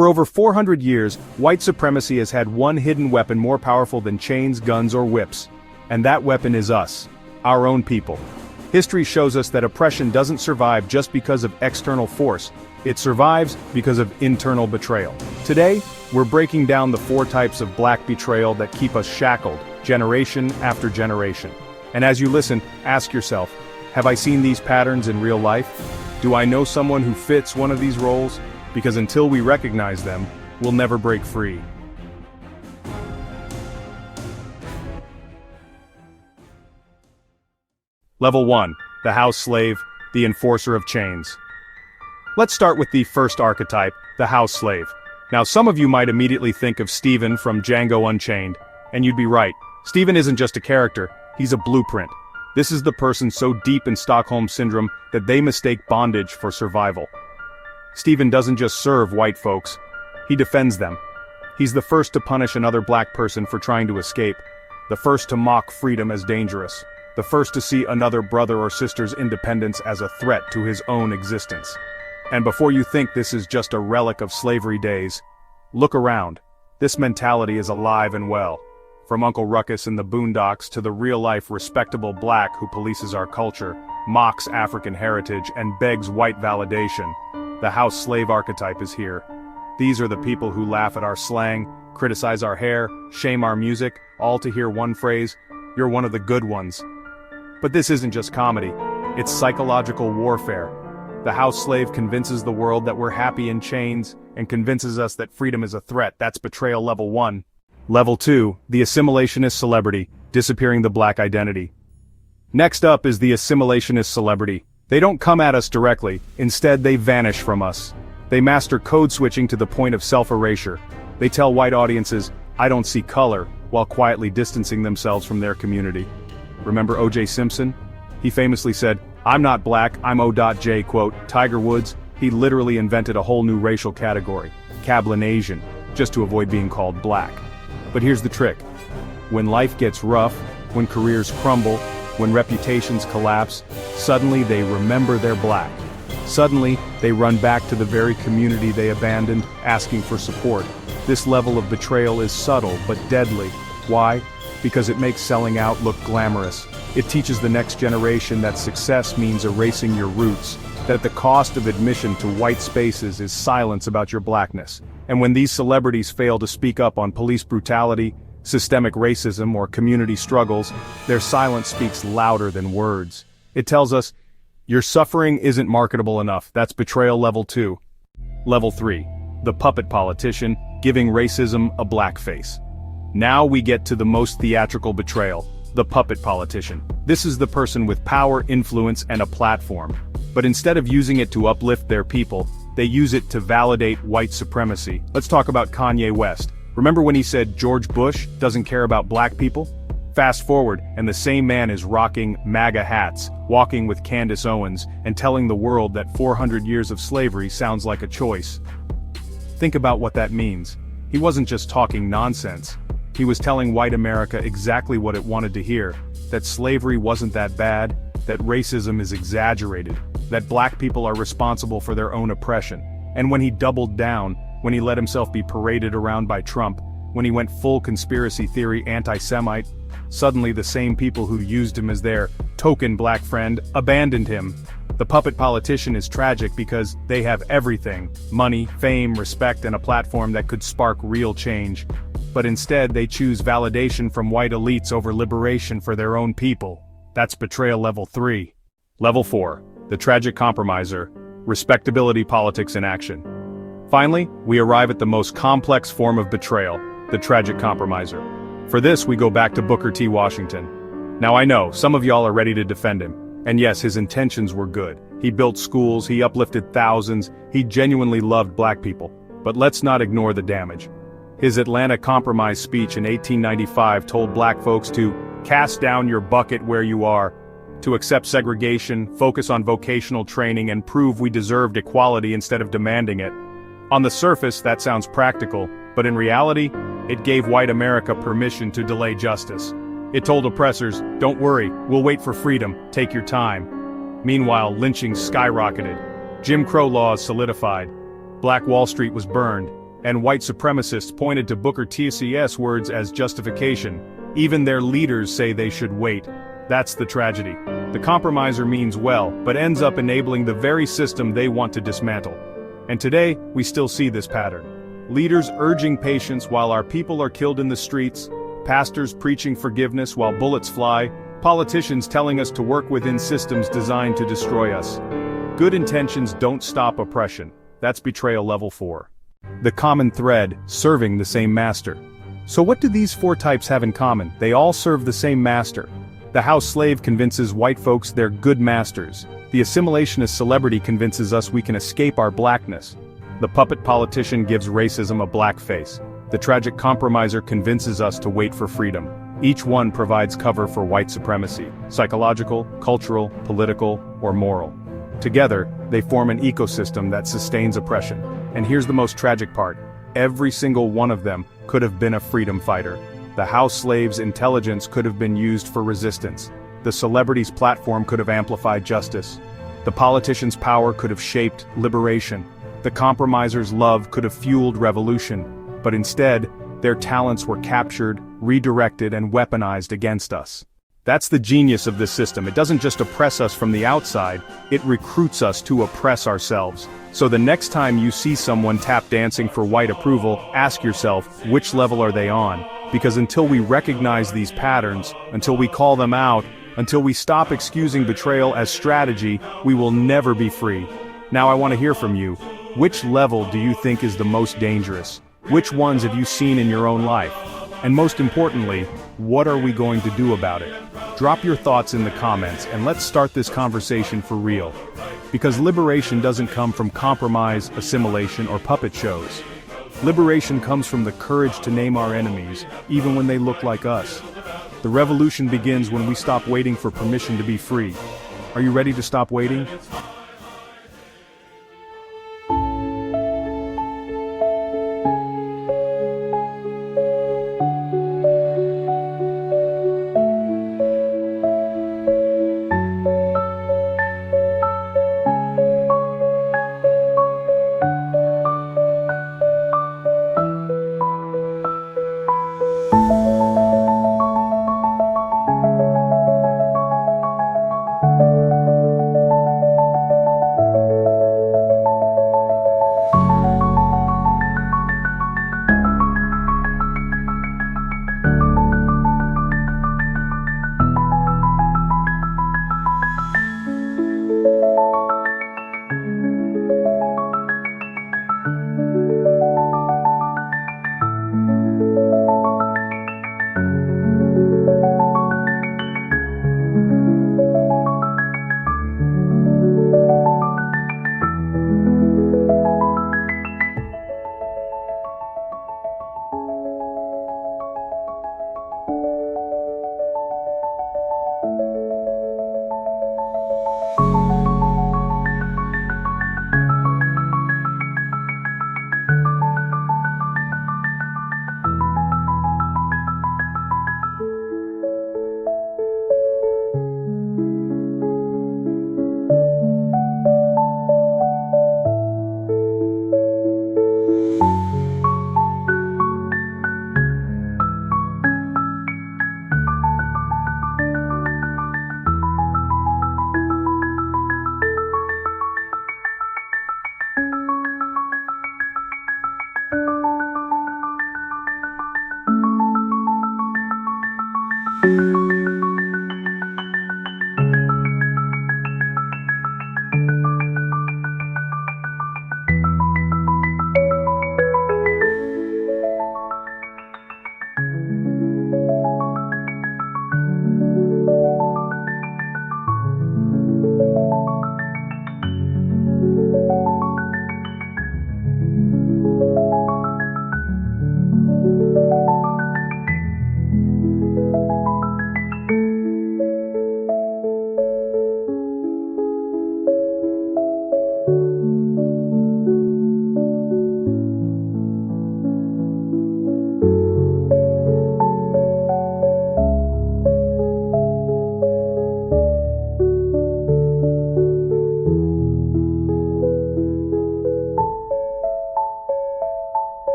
For over 400 years, white supremacy has had one hidden weapon more powerful than chains, guns, or whips. And that weapon is us, our own people. History shows us that oppression doesn't survive just because of external force. It survives because of internal betrayal. Today, we're breaking down the 4 types of black betrayal that keep us shackled, generation after generation. And as you listen, ask yourself, have I seen these patterns in real life? Do I know someone who fits one of these roles? Because until we recognize them, we'll never break free. Level 1. The house slave, the enforcer of chains. Let's start with the first archetype, the house slave. Now some of you might immediately think of Stephen from Django Unchained, and you'd be right. Stephen isn't just a character, he's a blueprint. This is the person so deep in Stockholm Syndrome that they mistake bondage for survival. Stephen doesn't just serve white folks, he defends them. He's the first to punish another black person for trying to escape, the first to mock freedom as dangerous, the first to see another brother or sister's independence as a threat to his own existence. And before you think this is just a relic of slavery days, look around. This mentality is alive and well. From Uncle Ruckus in the Boondocks to the real-life respectable black who polices our culture, mocks African heritage, and begs white validation, the house slave archetype is here. These are the people who laugh at our slang, criticize our hair, shame our music, all to hear one phrase, "You're one of the good ones." But this isn't just comedy, it's psychological warfare. The house slave convinces the world that we're happy in chains, and convinces us that freedom is a threat. That's betrayal level 1. Level 2, the assimilationist celebrity, disappearing the black identity. Next up is the assimilationist celebrity. They don't come at us directly, instead they vanish from us. They master code switching to the point of self-erasure. They tell white audiences, "I don't see color," while quietly distancing themselves from their community. Remember O.J. Simpson? He famously said, "I'm not black, I'm O.J." Quote, Tiger Woods, he literally invented a whole new racial category, Cablinasian, just to avoid being called black. But here's the trick. When life gets rough, when careers crumble, when reputations collapse, suddenly they remember they're black. Suddenly, they run back to the very community they abandoned, asking for support. This level of betrayal is subtle but deadly. Why? Because it makes selling out look glamorous. It teaches the next generation that success means erasing your roots, that the cost of admission to white spaces is silence about your blackness. And when these celebrities fail to speak up on police brutality, systemic racism, or community struggles, their silence speaks louder than words. It tells us, your suffering isn't marketable enough. That's betrayal level 2. Level 3. The puppet politician, giving racism a black face. Now we get to the most theatrical betrayal, the puppet politician. This is the person with power, influence, and a platform. But instead of using it to uplift their people, they use it to validate white supremacy. Let's talk about Kanye West. Remember when he said George Bush doesn't care about black people? Fast forward, and the same man is rocking MAGA hats, walking with Candace Owens, and telling the world that 400 years of slavery sounds like a choice. Think about what that means. He wasn't just talking nonsense. He was telling white America exactly what it wanted to hear, that slavery wasn't that bad, that racism is exaggerated, that black people are responsible for their own oppression. And when he doubled down, when he let himself be paraded around by Trump, when he went full conspiracy theory anti-Semite, suddenly the same people who used him as their token black friend abandoned him. The puppet politician is tragic because they have everything: money, fame, respect, and a platform that could spark real change. But instead they choose validation from white elites over liberation for their own people. That's betrayal level 3. Level 4. The tragic compromiser, respectability politics in action. Finally, we arrive at the most complex form of betrayal, the tragic compromiser. For this we go back to Booker T. Washington. Now I know, some of y'all are ready to defend him. And yes, his intentions were good. He built schools, he uplifted thousands, he genuinely loved black people. But let's not ignore the damage. His Atlanta Compromise speech in 1895 told black folks to cast down your bucket where you are, to accept segregation, focus on vocational training, and prove we deserved equality instead of demanding it. On the surface, that sounds practical, but in reality, it gave white America permission to delay justice. It told oppressors, don't worry, we'll wait for freedom, take your time. Meanwhile, lynchings skyrocketed. Jim Crow laws solidified. Black Wall Street was burned. And white supremacists pointed to Booker T's words as justification. Even their leaders say they should wait. That's the tragedy. The compromiser means well, but ends up enabling the very system they want to dismantle. And today, we still see this pattern. Leaders urging patience while our people are killed in the streets, pastors preaching forgiveness while bullets fly, politicians telling us to work within systems designed to destroy us. Good intentions don't stop oppression. That's betrayal level 4. The common thread, serving the same master. So what do these 4 types have in common? They all serve the same master. The house slave convinces white folks they're good masters. The assimilationist celebrity convinces us we can escape our blackness. The puppet politician gives racism a black face. The tragic compromiser convinces us to wait for freedom. Each one provides cover for white supremacy, psychological, cultural, political, or moral. Together, they form an ecosystem that sustains oppression. And here's the most tragic part. Every single one of them could have been a freedom fighter. The house slave's intelligence could have been used for resistance. The celebrity's platform could have amplified justice. The politician's power could have shaped liberation. The compromiser's love could have fueled revolution. But instead, their talents were captured, redirected, and weaponized against us. That's the genius of this system. It doesn't just oppress us from the outside, it recruits us to oppress ourselves. So the next time you see someone tap dancing for white approval, ask yourself, which level are they on? Because until we recognize these patterns, until we call them out, until we stop excusing betrayal as strategy, we will never be free. Now I want to hear from you. Which level do you think is the most dangerous? Which ones have you seen in your own life? And most importantly, what are we going to do about it? Drop your thoughts in the comments and let's start this conversation for real. Because liberation doesn't come from compromise, assimilation, or puppet shows. Liberation comes from the courage to name our enemies, even when they look like us. The revolution begins when we stop waiting for permission to be free. Are you ready to stop waiting?